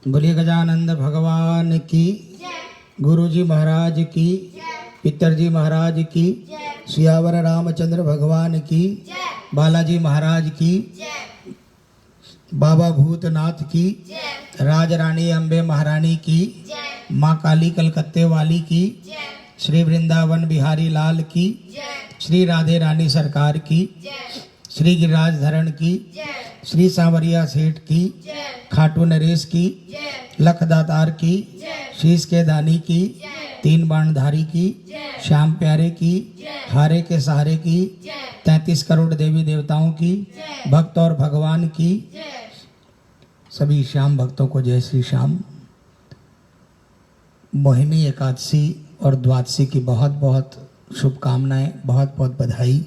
बोलिए गजानंद भगवान की, गुरुजी महाराज की, पितरजी महाराज की, सियावर रामचंद्र भगवान की, बालाजी महाराज की, बाबा भूतनाथ की, राज रानी अम्बे महारानी की, माँ काली कलकत्ते वाली की, श्री वृंदावन बिहारी लाल की, श्री राधे रानी सरकार की, श्री गिरिराज धरण की, श्री सांवरिया सेठ की, खाटू नरेश की, लखदातार की, शीश के दानी की, तीन बाणधारी की, श्याम प्यारे की, हारे के सहारे की, 33 करोड़ देवी देवताओं की, भक्त और भगवान की, सभी श्याम भक्तों को जय श्री श्याम। मोहिनी एकादशी और द्वादशी की बहुत बहुत शुभकामनाएं, बहुत बहुत बधाई।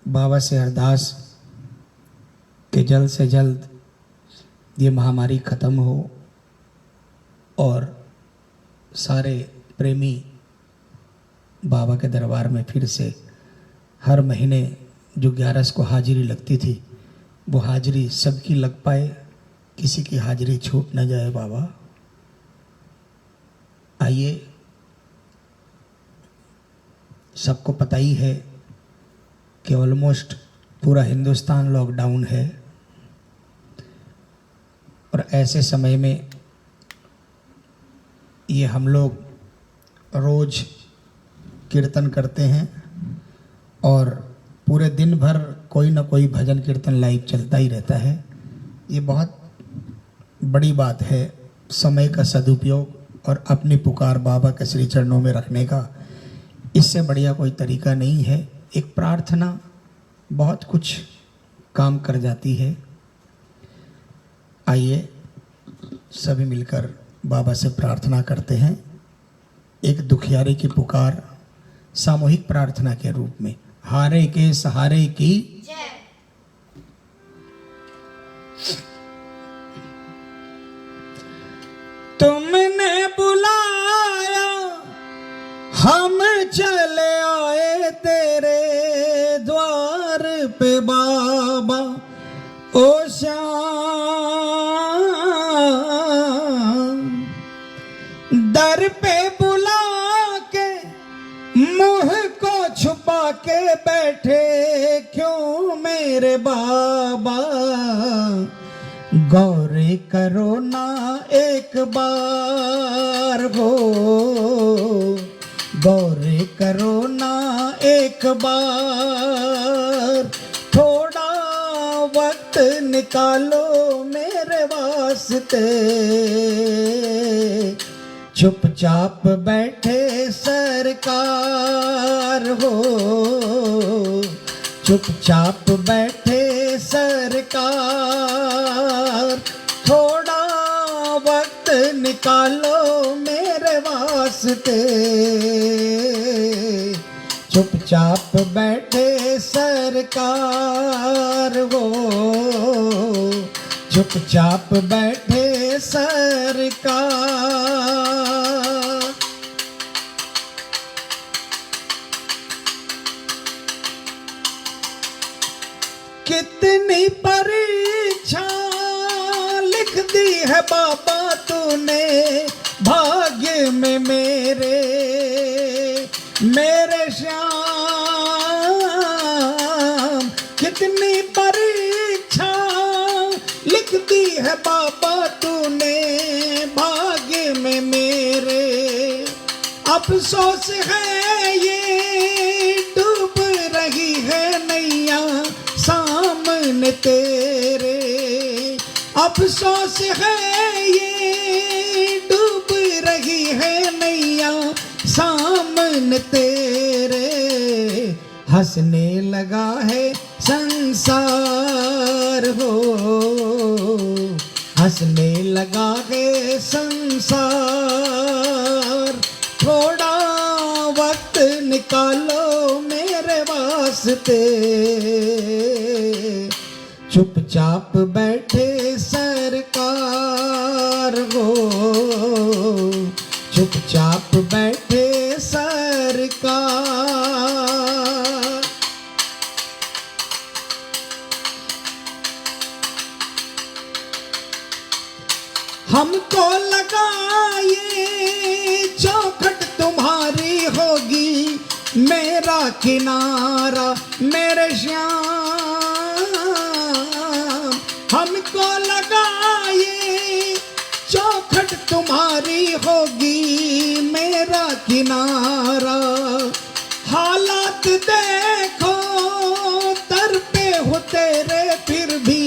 बाबा से अरदास कि जल्द से जल्द ये महामारी खत्म हो और सारे प्रेमी बाबा के दरबार में फिर से हर महीने जो 11 को हाजिरी लगती थी वो हाजिरी सबकी लग पाए, किसी की हाजिरी छूट न जाए। बाबा आइए, सबको पता ही है कि ऑलमोस्ट पूरा हिंदुस्तान लॉकडाउन है और ऐसे समय में ये हम लोग रोज कीर्तन करते हैं और पूरे दिन भर कोई ना कोई भजन कीर्तन लाइव चलता ही रहता है। ये बहुत बड़ी बात है, समय का सदुपयोग और अपनी पुकार बाबा के श्री चरणों में रखने का, इससे बढ़िया कोई तरीका नहीं है। एक प्रार्थना बहुत कुछ काम कर जाती है। आइए सभी मिलकर बाबा से प्रार्थना करते हैं, एक दुखियारे की पुकार सामूहिक प्रार्थना के रूप में। हारे के सहारे की तुमने बुलाया हम चले आए तेरे द्वार पे बाबा ओ श्याम। दर पे बुला के मुंह को छुपा के बैठे क्यों मेरे बाबा, गौरे करो ना एक बार हो, गौरे करो ना एक बार, थोड़ा वक्त निकालो मेरे वास्ते। चुपचाप बैठे सरकार हो, चुपचाप बैठे सरकार, थोड़ा वक्त निकालो मेरे वास्ते। चुपचाप बैठे सरकार हो, चुपचाप बैठे सरकार। कितनी परीक्षा लिख दी है बाबा तूने भाग्य में मेरे, मेरे श्याम। कितनी परीक्षा लिख दी है बाबा तूने भाग्य में मेरे, अफसोस है ये डूब रही है नैया सामने तेरे, अफसोस है ये डूब रही है नैया सामने तेरे। हंसने लगा है संसार हो, हंसने लगा है संसार, थोड़ा वक्त निकालो मेरे वास्ते। चुपचाप बैठे सरकार हो, चुपचाप बैठे सरकार। हमको लगा ये चौखट तुम्हारी होगी, मेरा किनारा मेरे श्याम। हमको लगा ये चौखट तुम्हारी होगी, मेरा किनारा। हालात देखो दर पे हो तेरे, फिर भी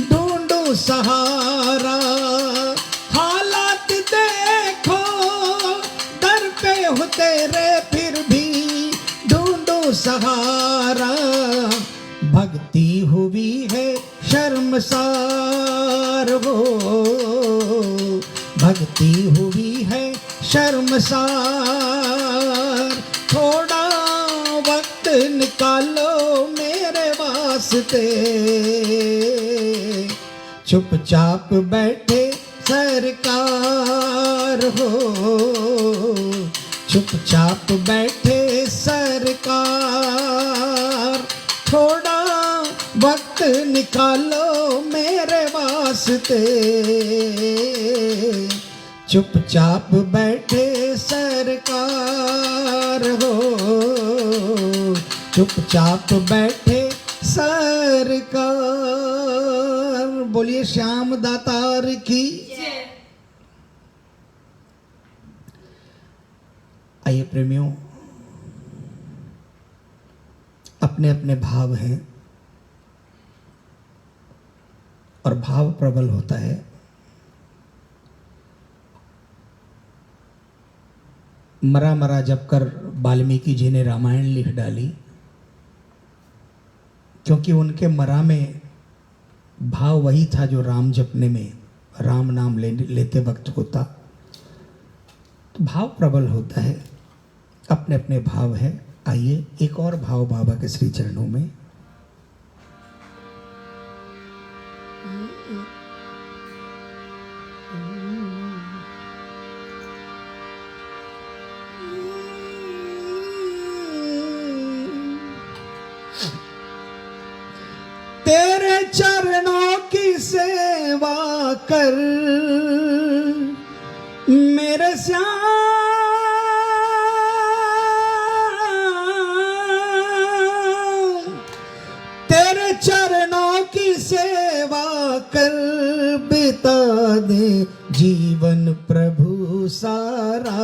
ढूंढू सहारा। हालात देखो दर पे हो तेरे, फिर भी ढूंढू सहारा। भक्ति हुई है शर्मसार हो, भक्ति हुई है शर्मसार। थोड़ा वक्त निकालो मेरे वास्ते, चुपचाप बैठे सरकार हो, चुपचाप बैठे सरकार। थोड़ा वक्त निकालो मेरे वास्ते, चुपचाप बैठे सरकार हो, चुपचाप बैठे सरकार। बोलिए श्याम दातार की। आइए प्रेमियों, अपने अपने भाव हैं और भाव प्रबल होता है। मरा मरा जप कर वाल्मीकि जी ने रामायण लिख डाली, क्योंकि उनके मरा में भाव वही था जो राम जपने में, राम नाम लेते वक्त होता। तो भाव प्रबल होता है, अपने अपने भाव है। आइए एक और भाव बाबा के श्री चरणों में। तेरे चरणों की सेवा कर मेरे श्याम, तेरे चरणों की सेवा कर बिता दे जीवन प्रभु सारा।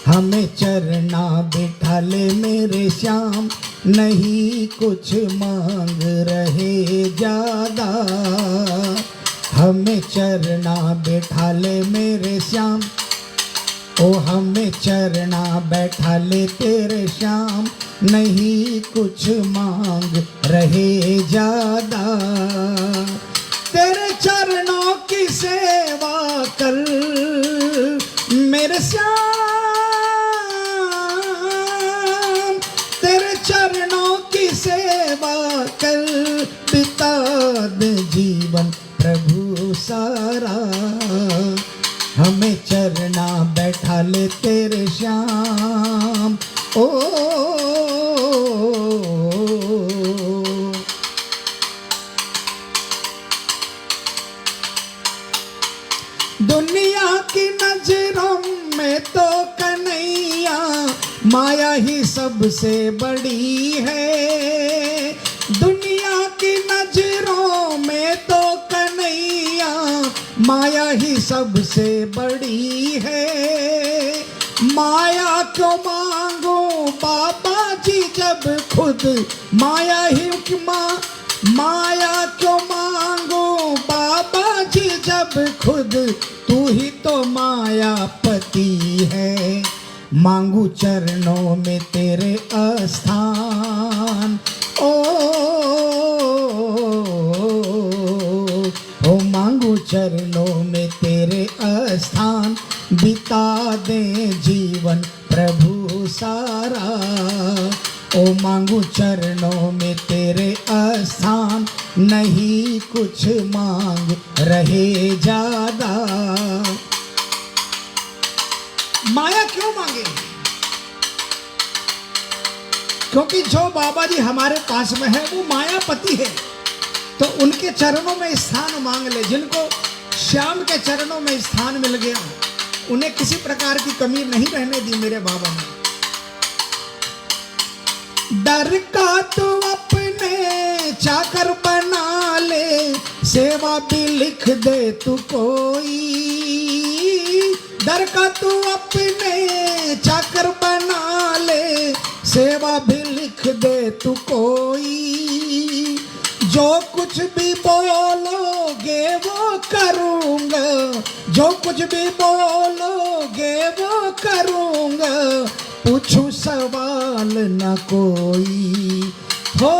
हमें चरना बिठा ले मेरे श्याम, नहीं कुछ मांग रहे ज्यादा। हमें चरना बिठा ले मेरे श्याम, ओ हमें चरना बैठा ले तेरे श्याम, नहीं कुछ मांग रहे ज्यादा। तेरे चरणों की सेवा कर मेरे श्याम, तेरे चरणों की सेवा कर बिता दे जीवन प्रभु सारा। हमें चरना बैठा ले तेरे श्याम, ओ दुनिया की नजरों में तो कन्हैया माया ही सबसे बड़ी है। दुनिया की नजरों में तो कन्हैया माया ही सबसे बड़ी है। माया क्यों मांगो बाबा जी जब खुद माया ही माया क्यों मांगो बाबा जी जब खुद तू ही तो मायापति है। मांगू चरणों में तेरे स्थान, ओ मांगू चरणों में तेरे स्थान, बिता दे जीवन प्रभु सारा। ओ मांगू चरणों में तेरे स्थान, नहीं कुछ मांग रहे ज्यादा। माया क्यों मांगे? क्योंकि जो बाबा जी हमारे पास में है वो मायापति है, तो उनके चरणों में स्थान मांग ले। जिनको श्याम के चरणों में स्थान मिल गया, उन्हें किसी प्रकार की कमी नहीं रहने दी मेरे बाबा ने। डर का तू अपने चाकर बना ले, सेवा भी लिख दे तू कोई। डर का तू अपने चाकर बना ले, सेवा भी लिख दे तू कोई। जो कुछ भी बोलोगे वो करूँगा, जो कुछ भी बोलोगे वो करूँगा, पूछूं सवाल न कोई। हो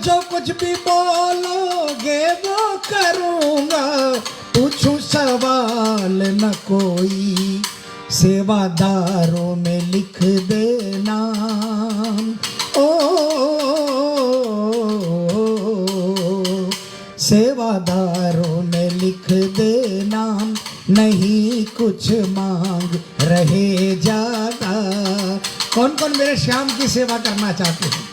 जो कुछ भी बोलोगे वो करूँगा, पूछूं सवाल न कोई। सेवादारों में लिख दे नाम, सेवादारों में लिख दे नाम, नहीं कुछ मांग रहे ज्यादा। कौन कौन मेरे श्याम की सेवा करना चाहते हैं?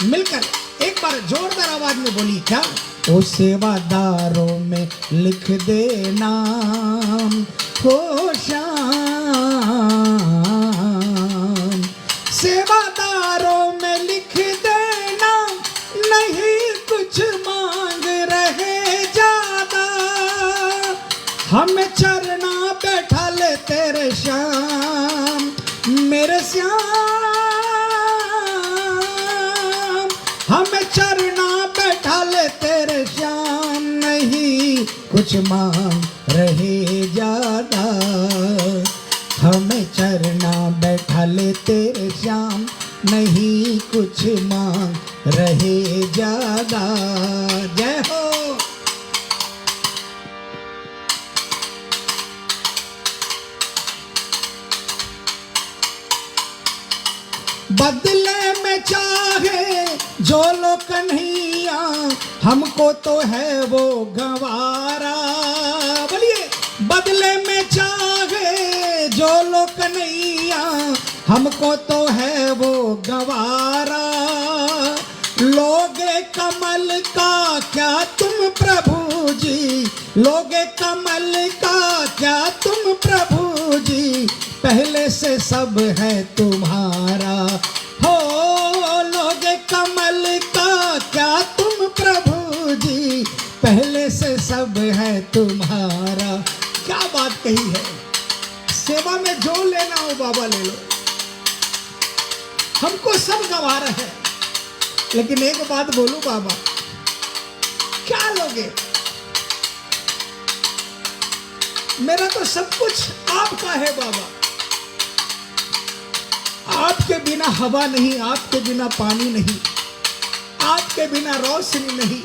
मिलकर एक बार जोरदार आवाज में बोली क्या? ओ सेवादारों में लिख दे नाम, हो श्याम। सेवादारों में लिख दे नाम, नहीं कुछ मांग रहे ज्यादा। हमें चरना बैठा ले तेरे श्याम, मेरे श्याम। हमें चरना बैठा ले तेरे श्याम, नहीं कुछ मांग रहे ज्यादा। हमें चरना बैठा ले तेरे श्याम, नहीं कुछ मांग रहे ज्यादा। जय हो। बदले में चाहे जो लो कन्हैया, हमको तो है वो गंवारा। बोलिए बदले में चाहे जो लो कन्हैया, हमको तो है वो गंवारा। लोगे कमल का क्या तुम प्रभु जी, लोगे कमल का क्या तुम प्रभु जी, पहले से सब है तुम्हारा। हो लोगे कमल का क्या तुम प्रभु जी, पहले से सब है तुम्हारा। क्या बात कही है। सेवा में जो लेना हो बाबा ले लो, हमको सब गंवारा है। लेकिन एक बात बोलूं बाबा, क्या लोगे? मेरा तो सब कुछ आपका है बाबा। आपके बिना हवा नहीं, आपके बिना पानी नहीं, आपके बिना रोशनी नहीं।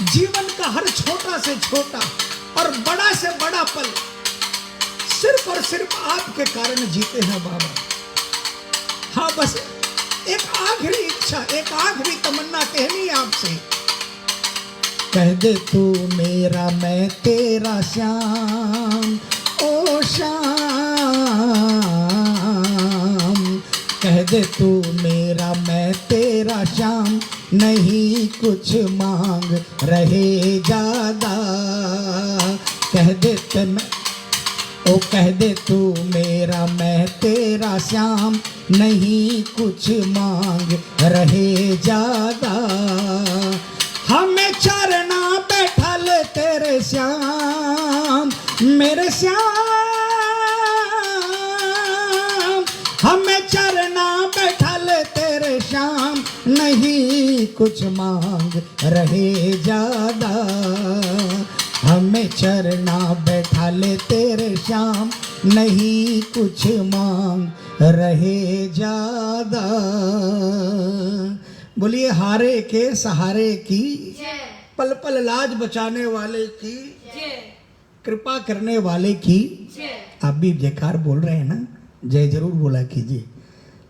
जीवन का हर छोटा से छोटा और बड़ा से बड़ा पल सिर्फ और सिर्फ आपके कारण जीते हैं बाबा। हाँ बस एक आखिरी इच्छा, एक आखिरी तमन्ना कहनी है आपसे। कह दे तू मेरा मैं तेरा श्याम, ओ श्याम। कह दे तू मेरा मैं तेरा श्याम, नहीं कुछ मांग रहे ज्यादा। कह दे ओ कह दे तू मेरा मैं तेरा श्याम, नहीं कुछ मांग रहे ज्यादा। हमें चरना बैठा ले तेरे श्याम, मेरे श्याम। हमें चरना बैठा ले तेरे श्याम, नहीं कुछ मांग रहे ज्यादा। हमें चरना बैठा ले तेरे श्याम, नहीं कुछ मांग रहे ज्यादा। बोलिए हारे के सहारे की, पल पल लाज बचाने वाले की, कृपा करने वाले की। आप भी जयकार बोल रहे हैं ना? जय जरूर बोला कीजिए,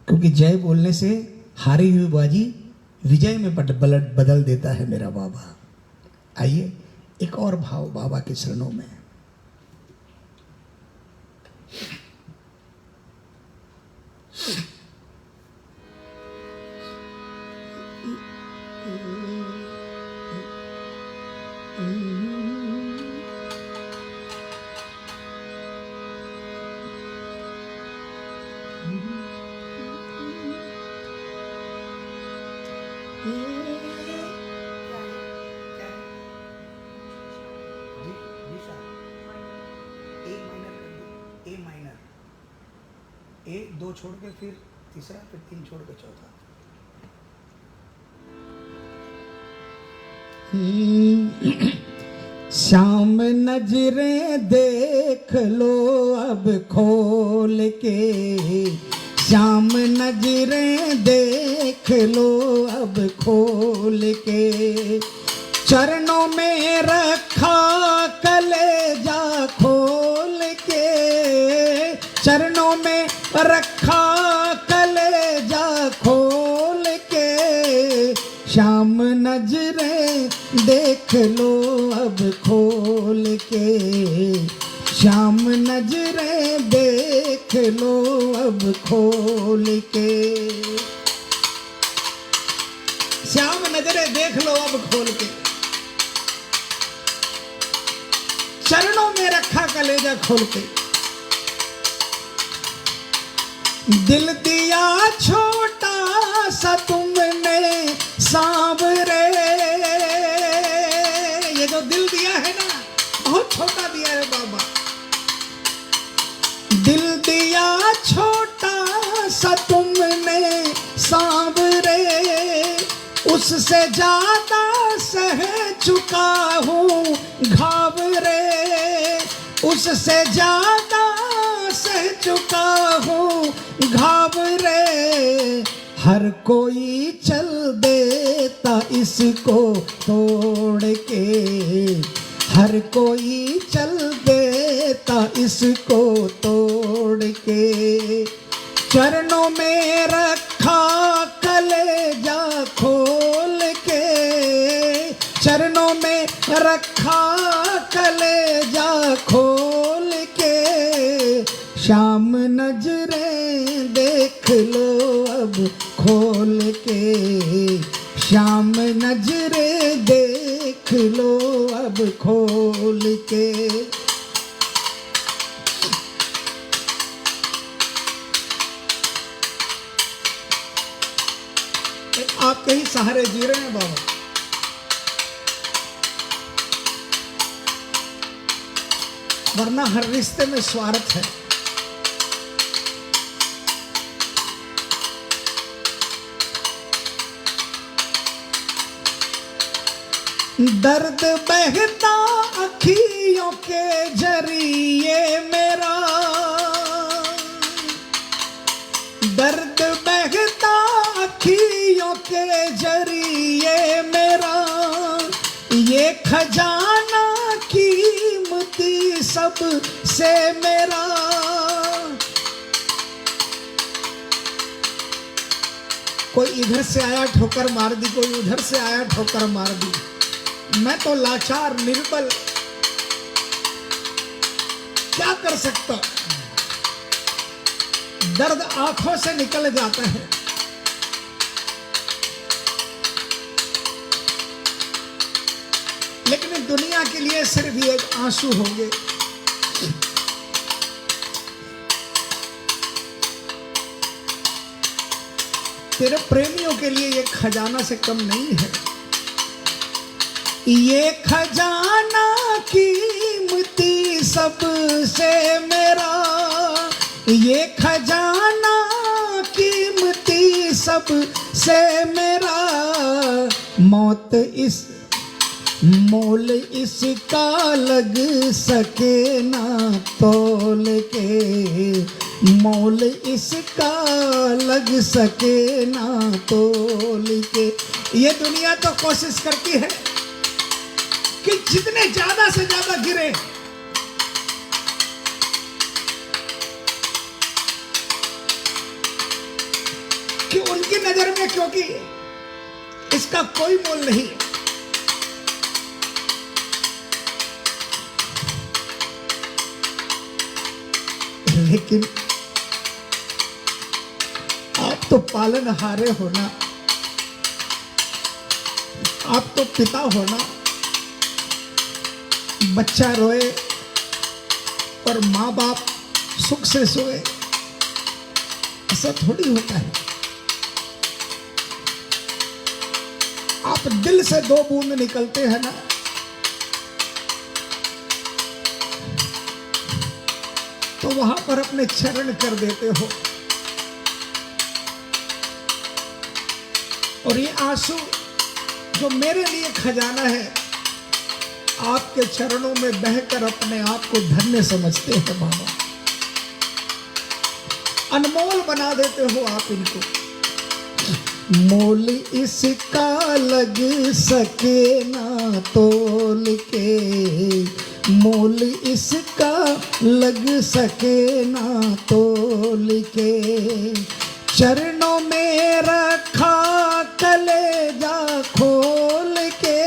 क्योंकि जय बोलने से हारी हुई बाजी विजय में बदल देता है मेरा बाबा। आइए एक और भाव बाबा के चरणों में। ए दो छोड़ के फिर तीसरा, फिर तीन छोड़ के चौथा। शाम नजरें देख लो अब खोल के, शाम नजरें देख लो अब खोल के, चरणों में रखा कलेजा खोल के, चरणों में रखा कलेजा खोल के, शाम नजरें देख लो अब खोल के, शाम नजरें देख लो अब खोल के, श्याम नजरें देख लो अब खोल के, चरणों में रखा कलेजा खोल के, दिल दिया छोटा सा तुमने सांवरे, ये जो दिल दिया है ना बहुत छोटा दिया है बाबा, दिल दिया छोटा सा तुमने सांवरे, उससे ज्यादा सह चुका हूँ घावरे, उससे ज्यादा सह चुका हूँ घावरे, हर कोई चल देता इसको तोड़ के, हर कोई चल देता इसको तोड़ के, चरणों में रखा कलेजा खोल के, चरणों में रखा कलेजा खोल के, शाम नजरें देख लो अब खोल के, शाम नजरें देख लो अब खोल के, आपके ही सहारे जी रहे हैं बाबा, वरना हर रिश्ते में स्वार्थ है। दर्द बहता अखियों के जरिए मेरा, दर्द बहता अखियों के जरिए मेरा, ये खजाना कीमती सब से मेरा, कोई इधर से आया ठोकर मार दी, कोई उधर से आया ठोकर मार दी, मैं तो लाचार निर्बल क्या कर सकता, दर्द आंखों से निकल जाता है, लेकिन दुनिया के लिए सिर्फ ये एक आंसू होंगे। तेरे प्रेमियों के लिए ये खजाना से कम नहीं है, ये खजाना कीमती सबसे मेरा, ये खजाना कीमती सबसे मेरा, मौत इस मोल इसका लग सके ना तोल के, मोल इसका लग सके ना तोल के, ये दुनिया तो कोशिश करती है कि जितने ज्यादा से ज्यादा गिरे, कि उनकी नजर में क्योंकि इसका कोई मोल नहीं, लेकिन आप तो पालनहारे हो ना, आप तो पिता हो ना, बच्चा रोए और माँ बाप सुख से सोए, ऐसा थोड़ी होता है। आप दिल से दो बूंद निकलते हैं ना, तो वहां पर अपने चरण कर देते हो। और ये आंसू जो मेरे लिए खजाना है, आपके चरणों में बहकर अपने आप को धन्य समझते हैं बाबा। अनमोल बना देते हो आप इनको। मोल इसका लग सके ना तोल के, मोल इसका लग सके ना तोल के, चरणों में रखा कलेजा खोल के,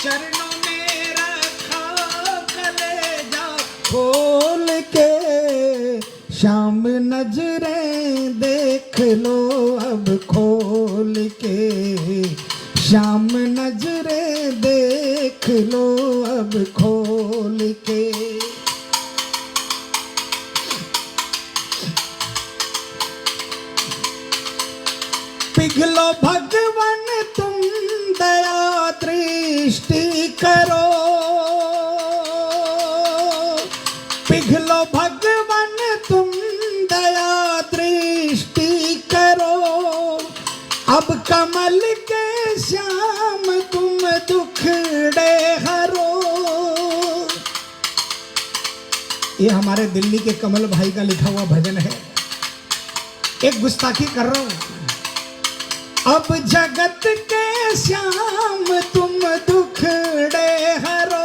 चरणों में रखा कलेजा खोल के, शाम नजरें देख लो अब खोल के, शाम नजरें देख लो अब खोल के। पिघलो भगवन तुम दया दृष्टि करो, पिघलो भगवन तुम दया दृष्टि करो, अब कमल के श्याम तुम दुखड़े हरो। ये हमारे दिल्ली के कमल भाई का लिखा हुआ भजन है। एक गुस्ताखी कर रहा हूं। अब जगत के श्याम तुम दुखड़े हरो,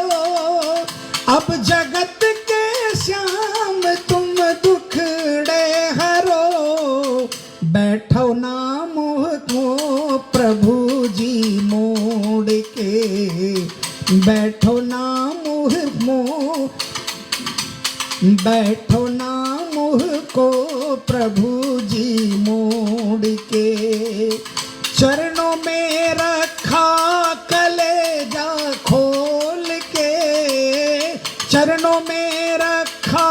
अब जगत के श्याम तुम दुखड़े हरो, बैठो ना मुँह को प्रभु जी मोड़ के, बैठो ना मुँह बैठो ना मुँह को प्रभु जी मोड़ के, चरणों में रखा कलेजा खोल के, चरणों में रखा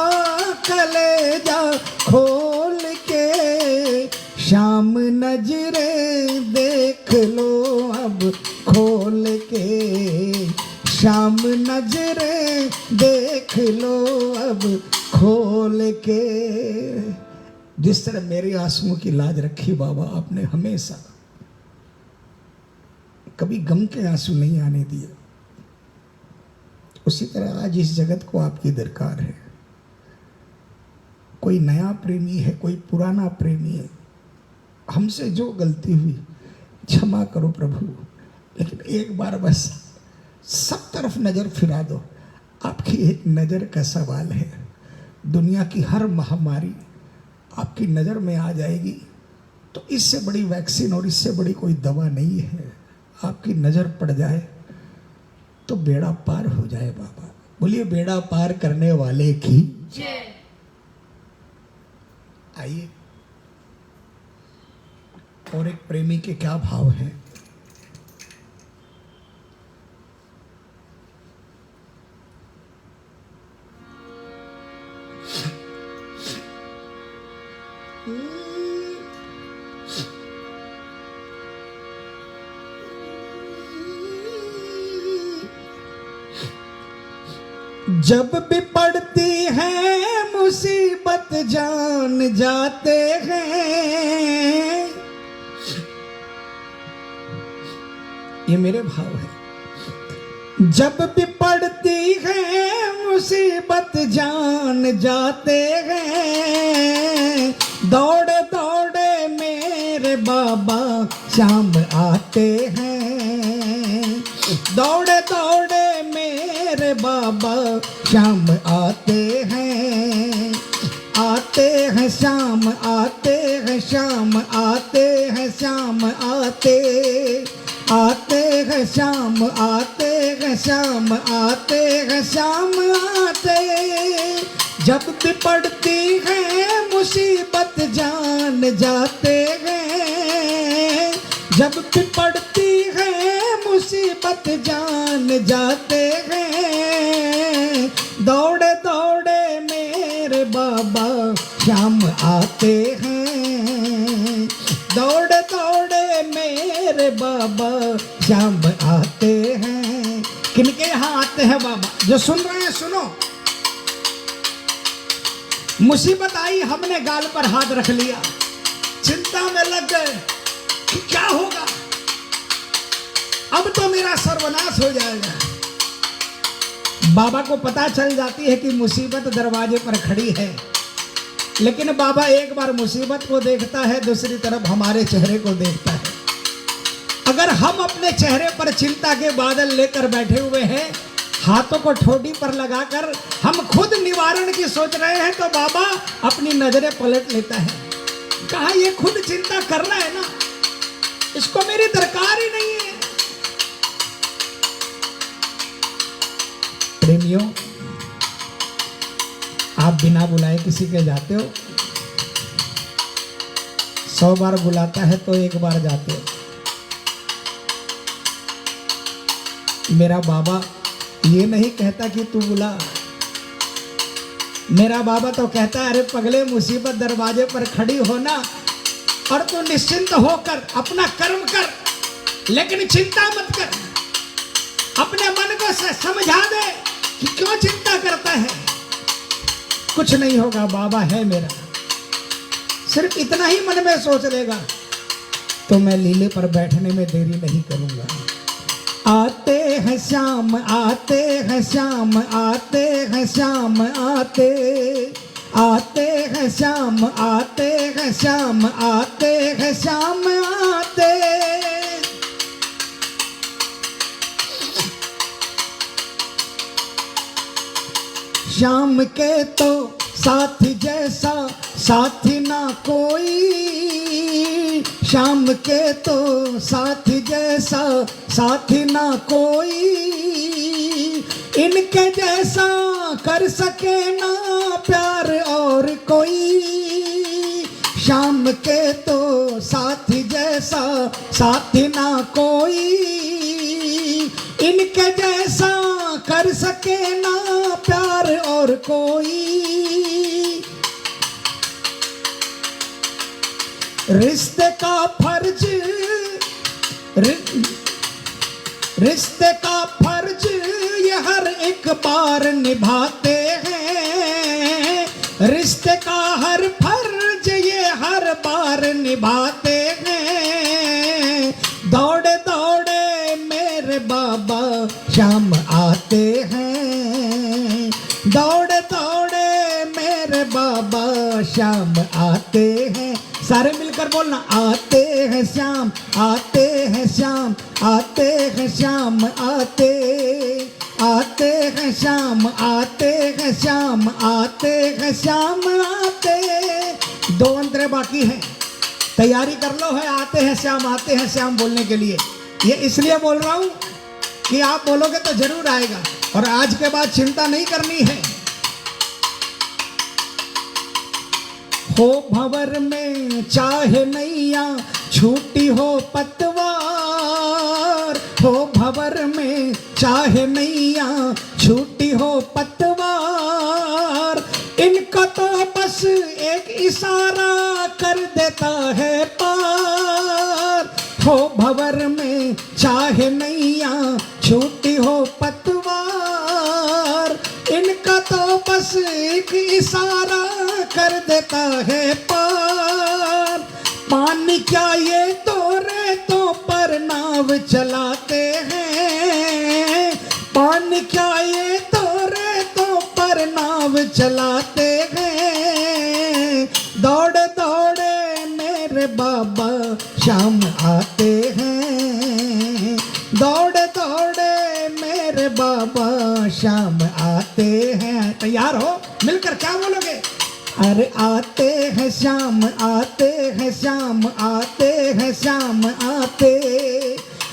कलेजा खोल के, शाम नजरें देख लो अब खोल के, शाम नजरें देख लो अब खोल के। जिस तरह मेरे आंसुओं की लाज रखी बाबा आपने हमेशा, कभी गम के आंसू नहीं आने दिए, उसी तरह आज इस जगत को आपकी दरकार है। कोई नया प्रेमी है, कोई पुराना प्रेमी है, हमसे जो गलती हुई क्षमा करो प्रभु, लेकिन एक बार बस सब तरफ नजर फिरा दो। आपकी एक नजर का सवाल है। दुनिया की हर महामारी आपकी नजर में आ जाएगी, तो इससे बड़ी वैक्सीन और इससे बड़ी कोई दवा नहीं है। आपकी नजर पड़ जाए तो बेड़ा पार हो जाए बाबा। बोलिए बेड़ा पार करने वाले की जय। आइए, और एक प्रेमी के क्या भाव हैं। जब भी पड़ती है मुसीबत जान जाते हैं, ये मेरे भाव है। जब भी पड़ती है मुसीबत जान जाते हैं, दौड़े दौड़े मेरे बाबा शाम आते हैं, दौड़े दौड़े मेरे बाबा शाम आते हैं, आते हैं शाम आते हैं शाम आते हैं शाम आते, आते हैं शाम आते हैं शाम आते हैं शाम आते। जब भी पड़ती है मुसीबत जान जाते हैं, जब भी पड़ती है मुसीबत जान जाते हैं, दौड़े दौड़े मेरे बाबा शाम आते हैं, दौड़े दौड़े मेरे मेरे बाबा श्याम आते हैं। किनके यहाँ आते हैं बाबा? जो सुन रहे हैं सुनो। मुसीबत आई, हमने गाल पर हाथ रख लिया, चिंता में लग गए कि क्या होगा, अब तो मेरा सर्वनाश हो जाएगा। बाबा को पता चल जाती है कि मुसीबत दरवाजे पर खड़ी है, लेकिन बाबा एक बार मुसीबत को देखता है, दूसरी तरफ हमारे चेहरे को देखता है। अगर हम अपने चेहरे पर चिंता के बादल लेकर बैठे हुए हैं, हाथों को ठोडी पर लगाकर हम खुद निवारण की सोच रहे हैं, तो बाबा अपनी नजरें पलट लेता है। कहा ये खुद चिंता कर रहा है ना, इसको मेरी दरकार ही नहीं है। प्रेमियों, आप बिना बुलाए किसी के जाते हो? 100 बार बुलाता है तो एक बार जाते हो। मेरा बाबा ये नहीं कहता कि तू बुला, मेरा बाबा तो कहता है अरे पगले, मुसीबत दरवाजे पर खड़ी होना और तू निश्चिंत होकर अपना कर्म कर, लेकिन चिंता मत कर। अपने मन को समझा दे कि क्यों चिंता करता है, कुछ नहीं होगा, बाबा है मेरा। सिर्फ इतना ही मन में सोच लेगा तो मैं लीले पर बैठने में देरी नहीं करूंगा। आते हैं श्याम, आते हैं श्याम, आते हैं श्याम, आते आते हैं श्याम, आते हैं श्याम, आते हैं श्याम, आते। श्याम के तो साथी जैसा साथी ना कोई, श्याम के तो साथी जैसा साथी ना कोई, इनके जैसा कर सके ना प्यार और कोई। श्याम के तो साथी जैसा साथी ना कोई, इनके जैसा कर सके ना प्यार और कोई। रिश्ते का फर्ज, रिश्ते का फर्ज ये हर एक बार निभाते हैं, रिश्ते का हर फर्ज ये हर बार निभाते हैं। दौड़े दौड़े मेरे बाबा श्याम आते हैं, दौड़े दौड़े मेरे बाबा श्याम आते हैं। सारे मिलकर बोलना, आते हैं श्याम, आते हैं श्याम, आते हैं श्याम, आते आते हैं श्याम, आते हैं श्याम, आते हैं श्याम, आते। 2 अंतरे बाकी हैं, तैयारी कर लो है आते हैं श्याम, आते हैं श्याम बोलने के लिए। ये इसलिए बोल रहा हूं कि आप बोलोगे तो जरूर आएगा, और आज के बाद चिंता नहीं करनी है। हो भंवर में चाहे नैया छूटी हो पतवार, हो भंवर में चाहे नैया छूटी हो पतवार, इनका तो बस एक इशारा कर देता है पार। हो भंवर में चाहे नैया छूटी हो पतवार, इनका तो बस एक इशारा कर देता है पार। पानी क्या ये तो रेतों पर नाव चलाते हैं, पानी क्या ये तो रेतों पर नाव चलाते हैं। दौड़े दौड़े मेरे बाबा श्याम आते हैं, दौड़े दौड़े मेरे बाबा श्याम आते हैं। तैयार हो? मिलकर क्या बोलोगे? अरे आते हैं श्याम, आते हैं श्याम, आते हैं श्याम, आते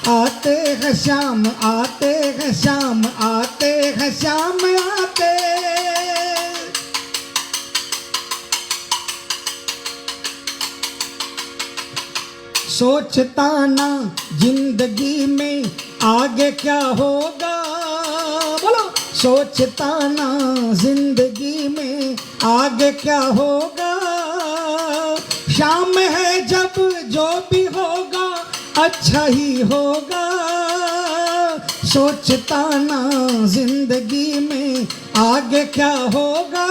आते हैं श्याम, आते हैं श्याम, आते हैं श्याम, आते। सोचता ना जिंदगी में आगे क्या होगा, बोलो। सोचता ना जिंदगी में आगे क्या होगा, शाम है जब जो भी होगा अच्छा ही होगा, सोचता ना जिंदगी में आगे क्या होगा।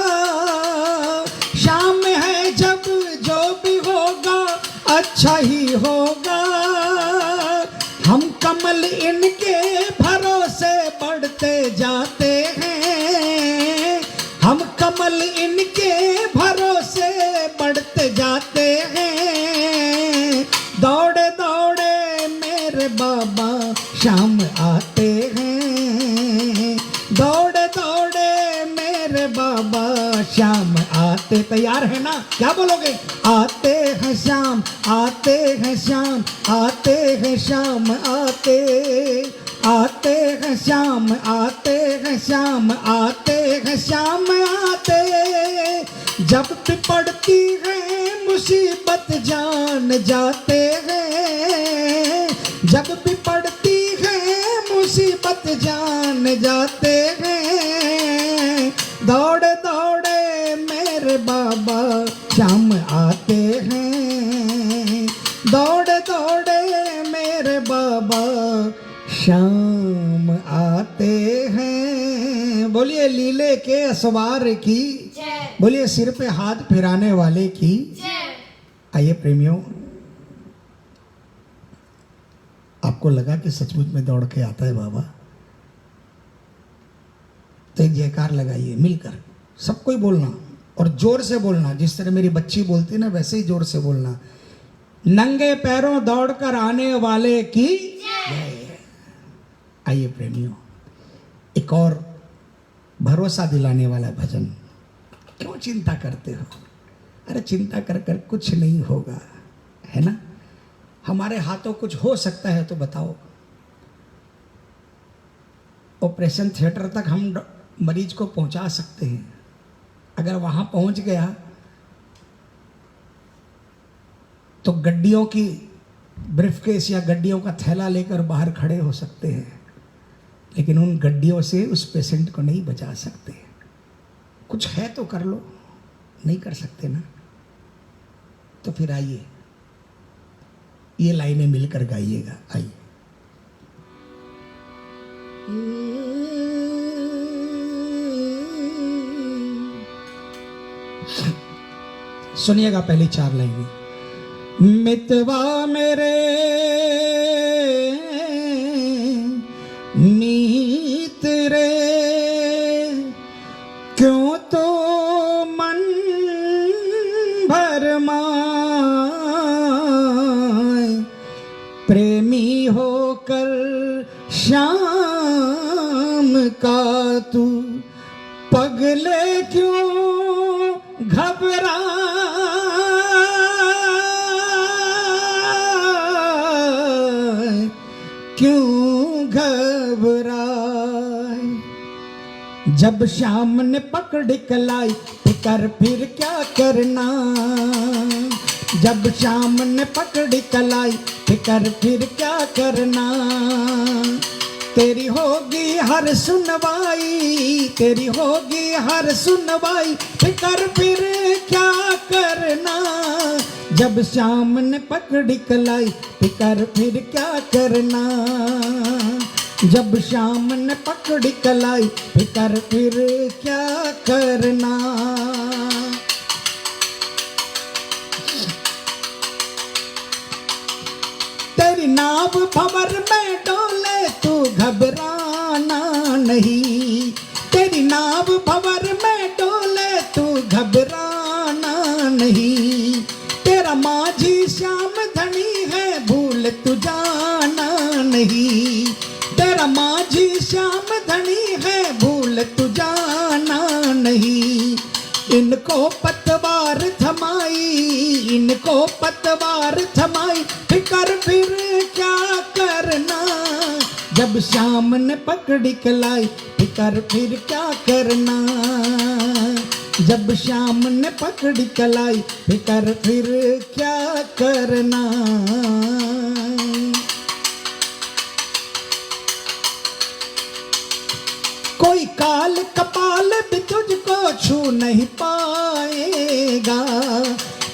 शाम है जब जो भी होगा अच्छा ही होगा। हम कमल इनके भरोसे बढ़ते जाते हैं, हम कमल इनके भरोसे बढ़ते जाते हैं। दौड़े दौड़े मेरे बाबा शाम आते हैं, दौड़े दौड़े मेरे बाबा शाम आते। तैयार है ना? क्या बोलोगे? आते हैं शाम, आते हैं शाम, आते हैं शाम, आते आते हैं शाम, आते हैं शाम, आते हैं शाम, आते। जब भी पड़ती है मुसीबत जान जाते हैं, जब भी पड़ती है मुसीबत जान जाते हैं। दौड़े दौड़े मेरे बाबा शाम आते हैं, दौड़े दौड़े मेरे बाबा शाम आते हैं। बोलिए लीले के असवार की, बोलिए सिर पे हाथ फिराने वाले की। आइए प्रेमियों, आपको लगा कि सचमुच में दौड़ के आता है बाबा, तो एक जयकार लगाइए मिलकर, सबको ही बोलना और जोर से बोलना। जिस तरह मेरी बच्ची बोलती ना वैसे ही जोर से बोलना। नंगे पैरों दौड़कर आने वाले की जय। आइए प्रेमियों, एक और भरोसा दिलाने वाला भजन। क्यों चिंता करते हो? अरे चिंता कर कर कुछ नहीं होगा, है ना? हमारे हाथों कुछ हो सकता है तो बताओ। ऑपरेशन थिएटर तक हम मरीज को पहुंचा सकते हैं। अगर वहां पहुंच गया तो गड्डियों की ब्रीफकेस या गड्डियों का थैला लेकर बाहर खड़े हो सकते हैं, लेकिन उन गड्डियों से उस पेशेंट को नहीं बचा सकते। कुछ है तो कर लो, नहीं कर सकते ना, तो फिर आइए ये लाइनें मिलकर गाइएगा। आइए सुनिएगा पहली 4 लाइनें। मितवा मेरे नीत रे, क्यों तो मन भर माय, प्रेमी होकर शाम का तू पगले क्यों घबरा, क्यों घबराए। जब शाम ने पकड़ कलाई फिकर फिर क्या करना, जब शाम ने पकड़ कलाई फिकर फिर क्या करना। तेरी होगी हर सुनवाई, तेरी होगी हर सुनवाई, फिकर फिर क्या करना। जब शाम ने पकड़ कलाई फिकर फिर क्या करना, जब शाम ने पकड़ कलाई फिकर फिर क्या करना। तेरी नाव भंवर में डोले तू घबराना नहीं, तेरी नाव भंवर में डोले तू घबराना नहीं। तेरा माझी श्याम धनी है भूल तू जाना नहीं, तेरा माझी श्याम धनी है भूल तू जाना नहीं। इनको पतवार थमाई, इनको पतवार थमाई, फिकर फिर क्या करना। जब शाम ने पकड़ी कलाई फिकर फिर क्या करना, जब शाम ने पकड़ी कलाई फिकर फिर क्या करना। कोई काल कपाल भी तुझको छू नहीं पाएगा,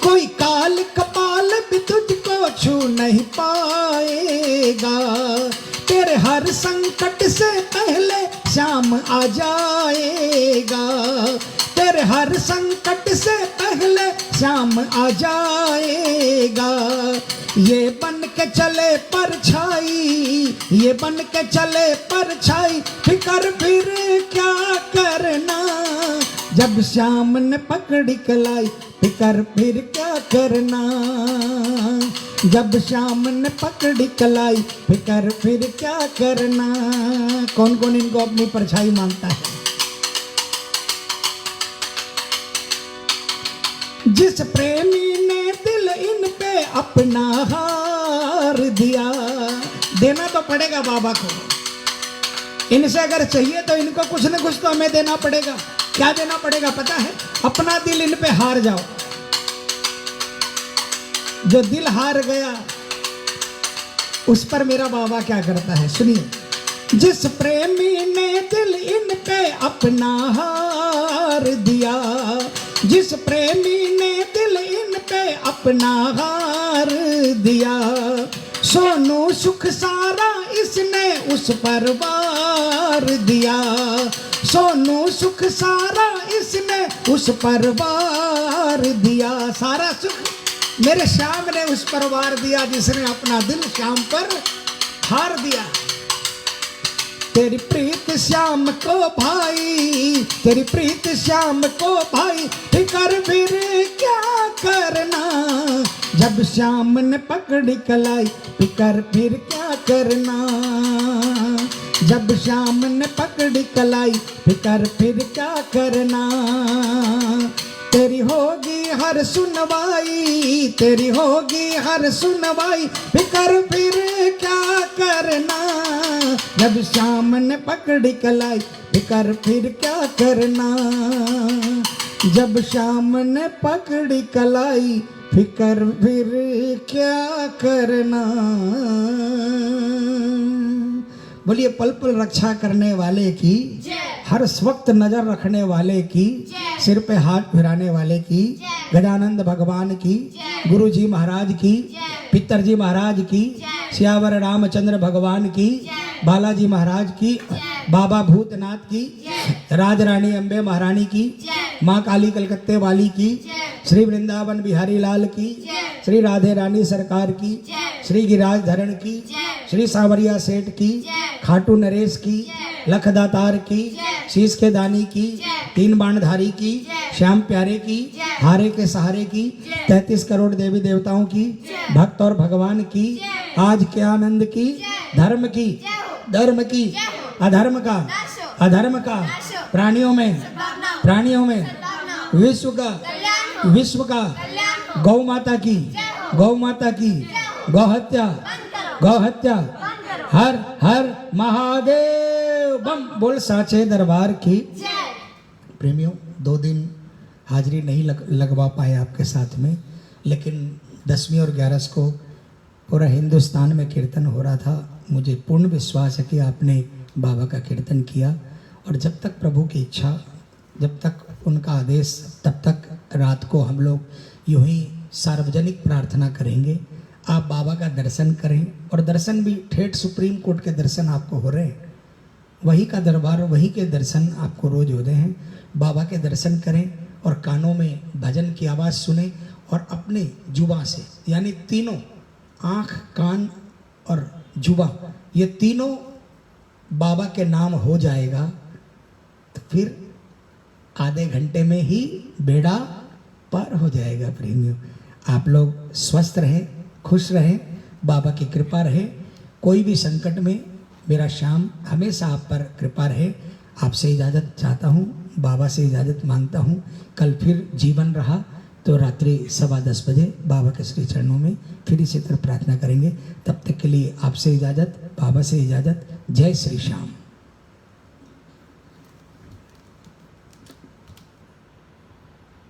कोई काल कपाल भी तुझको छू नहीं पाएगा। तेरे हर संकट से पहले श्याम आ जाएगा। तेरे हर संकट से पहले श्याम आ जाएगा। ये बन के चले परछाई, ये बन के चले परछाई, फिकर फिर क्या करना। जब श्याम ने पकड़ी कलाई, फिकर फिर क्या करना। जब श्याम ने पकड़ी कलाई, फिकर फिर क्या करना। कौन कौन इनको अपनी परछाई मानता है? जिस प्रेमी ने दिल इन पे अपना हार दिया, देना तो पड़ेगा बाबा को। इनसे अगर चाहिए तो इनको कुछ न कुछ तो हमें देना पड़ेगा। क्या देना पड़ेगा पता है? अपना दिल इन पे हार जाओ। जो दिल हार गया उस पर मेरा बाबा क्या करता है, सुनिए। जिस प्रेमी ने दिल इन पे अपना हार दिया, जिस प्रेमी ने दिल इन पे अपना हार दिया, सोनू सुख सारा इसने उस पर वार दिया। सोनू सुख सारा इसने उस पर वार दिया। सारा सुख मेरे श्याम ने उस पर वार दिया जिसने अपना दिल श्याम पर हार दिया। तेरी प्रीत श्याम को भाई, तेरी प्रीत श्याम को भाई, फिकर फिर क्या करना। जब श्याम ने पकड़ी कलाई, फिकर फिर क्या करना। जब श्याम ने पकड़ी कलाई, फिकर फिर क्या करना। तेरी होगी हर सुनवाई, तेरी होगी हर सुनवाई, फिकर फिर क्या करना। जब श्याम ने पकड़ी कलाई, फिकर फिर क्या करना। जब श्याम ने पकड़ी कलाई, फिकर फिर क्या करना। बोलिए पल पल रक्षा करने वाले की, हर वक्त नजर रखने वाले की, सिर पे हाथ फिराने वाले की, गजानंद भगवान की, गुरु जी महाराज की, पितर जी महाराज की, सियावर रामचंद्र भगवान की, बालाजी महाराज की, बाबा भूतनाथ की, राज रानी अम्बे महारानी की, माँ काली कलकत्ते वाली की, श्री वृंदावन बिहारी लाल की, श्री राधे रानी सरकार की, श्री गिरिराज धरण की, श्री सांवरिया सेठ की, खाटू नरेश की, लखदातार की, शीश के दानी की, तीन बाणधारी की, श्याम प्यारे की, हारे के सहारे की, 33 करोड़ देवी देवताओं की, भक्त और भगवान की, आज के आनंद की, धर्म की, धर्म की, अधर्म का, अधर्म का, प्राणियों में विश्व का, गौ माता की, गौ माता की, गौ हत्या, हर हर महादेव बम बोल साचे दरबार की। प्रेमियों 2 दिन हाजिरी नहीं लगवा पाए आपके साथ में, लेकिन 10वीं और 11 को पूरा हिंदुस्तान में कीर्तन हो रहा था। मुझे पूर्ण विश्वास है कि आपने बाबा का कीर्तन किया, और जब तक प्रभु की इच्छा, जब तक उनका आदेश, तब तक रात को हम लोग यूं ही सार्वजनिक प्रार्थना करेंगे। आप बाबा का दर्शन करें, और दर्शन भी ठेठ सुप्रीम कोर्ट के दर्शन आपको हो रहे हैं। वही का दरबार, वही के दर्शन आपको रोज हो रहे हैं। बाबा के दर्शन करें और कानों में भजन की आवाज़ सुने, और अपने जुबा से, यानी तीनों आँख, कान और जुबा, ये तीनों बाबा के नाम हो जाएगा, तो फिर आधे घंटे में ही बेड़ा पार हो जाएगा। प्रेमियों, आप लोग स्वस्थ रहें, खुश रहें, बाबा की कृपा रहे। कोई भी संकट में मेरा श्याम हमेशा आप पर कृपा रहे। आपसे इजाज़त चाहता हूँ, बाबा से इजाज़त मांगता हूँ। कल फिर जीवन रहा तो रात्रि 10:15 बजे बाबा के श्री चरणों में फिर इसी तरह प्रार्थना करेंगे। तब तक के लिए आपसे इजाज़त, बाबा से इजाज़त। जय श्री श्याम।